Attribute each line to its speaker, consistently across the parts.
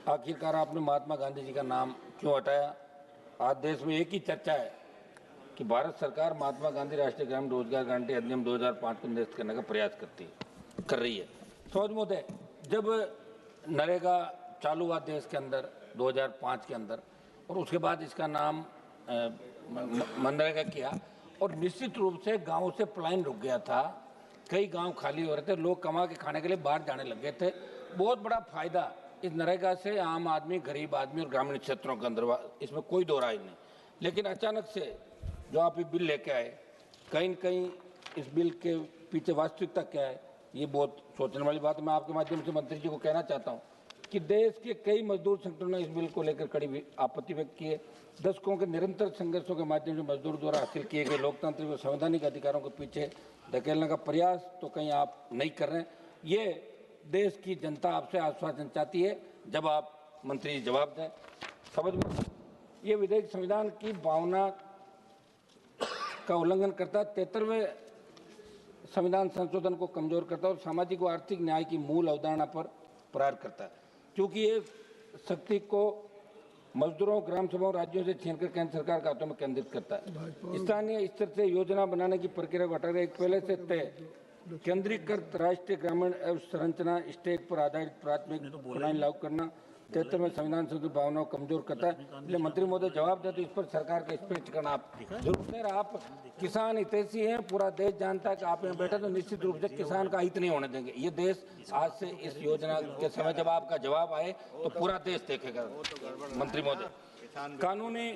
Speaker 1: आखिरकार आपने महात्मा गांधी जी का नाम क्यों हटाया? आज देश में एक ही चर्चा है कि भारत सरकार महात्मा गांधी राष्ट्रीय ग्रामीण रोजगार गारंटी अधिनियम 2005 को निरस्त करने का प्रयास कर रही है। समझ में होता है, जब नरेगा चालू हुआ देश के अंदर 2005 के अंदर, और उसके बाद इसका नाम मनरेगा किया, और निश्चित रूप से गाँव से पलायन रुक गया था। कई गांव खाली हो रहे थे, लोग कमा के खाने के लिए बाहर जाने लग गए थे। बहुत बड़ा फायदा इस नरेगा से आम आदमी, गरीब आदमी और ग्रामीण क्षेत्रों के अंदर, इसमें कोई दो राय नहीं। लेकिन अचानक से जो आप ये बिल लेके आए, कहीं न कहीं इस बिल के पीछे वास्तविकता क्या है, ये बहुत सोचने वाली बात है। मैं आपके माध्यम से मंत्री जी को कहना चाहता हूँ कि देश के कई मजदूर संगठनों ने इस बिल को लेकर कड़ी आपत्ति व्यक्त की है। दशकों के निरंतर संघर्षों के माध्यम से मजदूर द्वारा हासिल किए गए लोकतांत्रिक और संवैधानिक अधिकारों के पीछे धकेलने का प्रयास तो कहीं आप नहीं कर रहे हैं। ये देश की जनता आपसे आश्वासन चाहती है, जब आप मंत्री जवाब दें। समझ में, ये विधेयक संविधान की भावना का उल्लंघन करता है, 73वें संविधान संशोधन को कमजोर करता है और सामाजिक व आर्थिक न्याय की मूल अवधारणा पर प्रहार करता है, क्योंकि ये शक्ति को मजदूरों, ग्राम सभाओं, राज्यों से छीनकर केंद्र सरकार के हाथों में केंद्रित करता है। स्थानीय स्तर से योजना बनाने की प्रक्रिया को हटाकर एक पहले से तय केंद्रीकृत राष्ट्रीय ग्रामीण अवसंरचना स्टेक पर आधारित प्राथमिक प्रणाली लागू करना 73वें संविधान संशोधन भावनाओं को कमजोर करता है। इसलिए मंत्री महोदय जवाब दे तो इस पर सरकार का स्पष्टीकरण आप जरूर सर। आप किसान हितैषी हैं, पूरा देश जानता है कि आप यहाँ बैठे तो निश्चित रूप से किसान का हित नहीं होने देंगे। ये देश आज से इस योजना के समय जब आपका जवाब आए तो पूरा देश देखेगा। मंत्री महोदय, कानूनी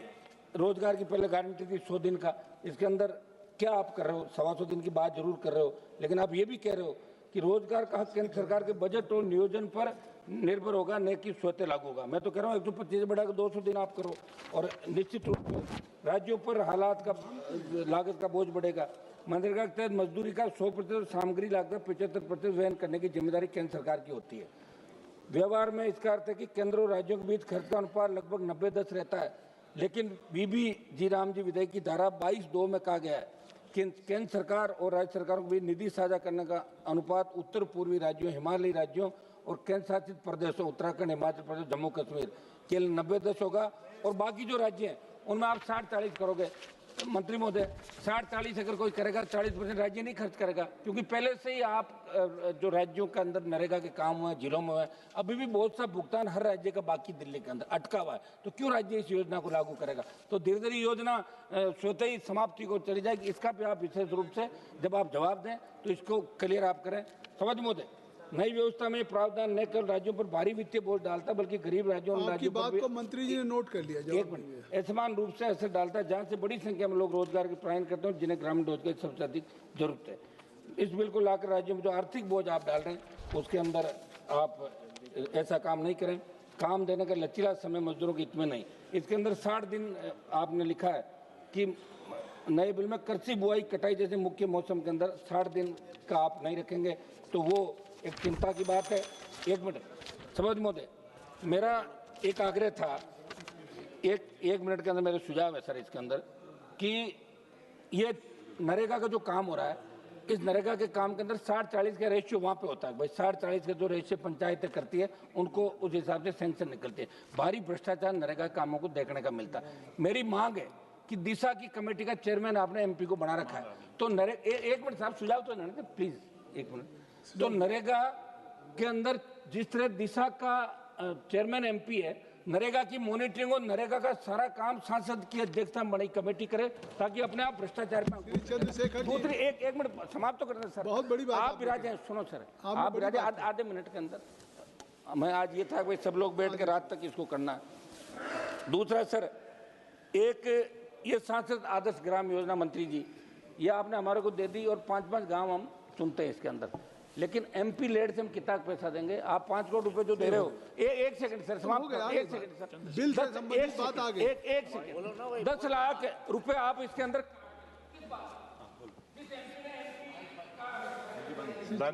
Speaker 1: रोजगार की पहले गारंटी थी 100 दिन का, इसके अंदर क्या आप कर रहे हो? 125 दिन की बात जरूर कर रहे हो, लेकिन आप ये भी कह रहे हो कि रोजगार का हक केंद्र सरकार के बजट और नियोजन पर निर्भर होगा, न कि स्वतः लागू होगा। मैं तो कह रहा हूँ 125 बढ़ाकर 200 दिन आप करो, और निश्चित रूप से राज्यों पर हालात का लागत का बोझ बढ़ेगा। मनरेगा के तहत मजदूरी का 100% सामग्री लागत 75% वहन करने की जिम्मेदारी केंद्र सरकार की होती है। व्यवहार में इसका अर्थ है कि केंद्र और राज्यों के बीच खर्च का अनुपात लगभग 90-10 रहता है, लेकिन बीबी जी राम जी विधेयक की धारा 22(2) में कहा गया है कि केंद्र सरकार और राज्य सरकारों के बीच निधि साझा करने का अनुपात उत्तर पूर्वी राज्यों, हिमालयी राज्यों और केंद्र शासित प्रदेशों उत्तराखंड, हिमाचल प्रदेश, जम्मू कश्मीर के लिए 90-10 होगा, और बाकी जो राज्य हैं उनमें आप 60-40 करोगे। मंत्री महोदय, 60-40 अगर कोई करेगा, 40% राज्य नहीं खर्च करेगा, क्योंकि पहले से ही आप जो राज्यों के अंदर नरेगा के काम हुए, जिलों में हुए, अभी भी बहुत सा भुगतान हर राज्य का बाकी दिल्ली के अंदर अटका हुआ है, तो क्यों राज्य इस योजना को लागू करेगा? तो धीरे धीरे योजना स्वतः ही समाप्ति को चली जाएगी। इसका भी आप विशेष रूप से जब आप जवाब दें तो इसको क्लियर आप करें। समझ महोदय, नई व्यवस्था में प्रावधान न केवल राज्यों पर भारी वित्तीय बोझ डालता, बल्कि गरीब राज्यों और राज्यों पर भी
Speaker 2: मंत्री जी ने नोट कर लिया,
Speaker 1: असमान रूप से असर डालता है, जहां से बड़ी संख्या में लोग रोजगार के पलायन करते हैं, जिन्हें ग्रामीण रोजगार की सबसे अधिक जरूरत है। इस बिल को लाकर राज्यों में जो आर्थिक बोझ आप डाल रहे हैं, उसके अंदर आप ऐसा काम नहीं करें। काम देने का लचीला समय मजदूरों के हित में नहीं। इसके अंदर 60 दिन आपने लिखा है कि नए बिल में कृषि बुआई कटाई जैसे मुख्य मौसम के अंदर 60 दिन का आप नहीं रखेंगे, तो वो एक चिंता की बात है। एक मिनट समझ महोदय, मेरा एक आग्रह था, एक मिनट के अंदर मेरे सुझाव है सर इसके अंदर, कि ये नरेगा का जो काम हो रहा है, इस नरेगा के काम के अंदर 60-40 का रेशियो वहाँ पे होता है। भाई 60-40 का जो रेशियो पंचायतें करती है, उनको उस हिसाब से सैंक्शन निकलती है। भारी भ्रष्टाचार नरेगा कामों को देखने का मिलता है। मेरी मांग है कि दिशा की कमेटी का चेयरमैन आपने MP को बना रखा है, तो एक मिनट साहब, सुझाव तो नहीं, प्लीज एक मिनट। तो नरेगा के अंदर जिस तरह दिशा का चेयरमैन MP है, नरेगा की मॉनिटरिंग और नरेगा का सारा काम सांसद की अध्यक्षता में बड़ी कमेटी करे, ताकि अपने आप भ्रष्टाचार में दूसरी एक मिनट समाप्त तो करना सर, बहुत बड़ी बात आप विराजे। सुनो सर, आप विराजे आधे मिनट के अंदर। मैं आज ये था भाई सब लोग बैठ के रात तक इसको करना है। दूसरा सर, एक ये सांसद आदर्श ग्राम योजना मंत्री जी, ये आपने हमारे को दे दी, और 5-5 गाँव हम सुनते हैं इसके अंदर, लेकिन MP लेड से हम कितना पैसा देंगे? आप 5 करोड़ रुपए जो दे रहे हो, एक सेकंड सर, समाप्त कर, एक सेकंड सर, बिल से संबंधित बात आ गई, एक सेकंड, 10 लाख रुपए आप इसके अंदर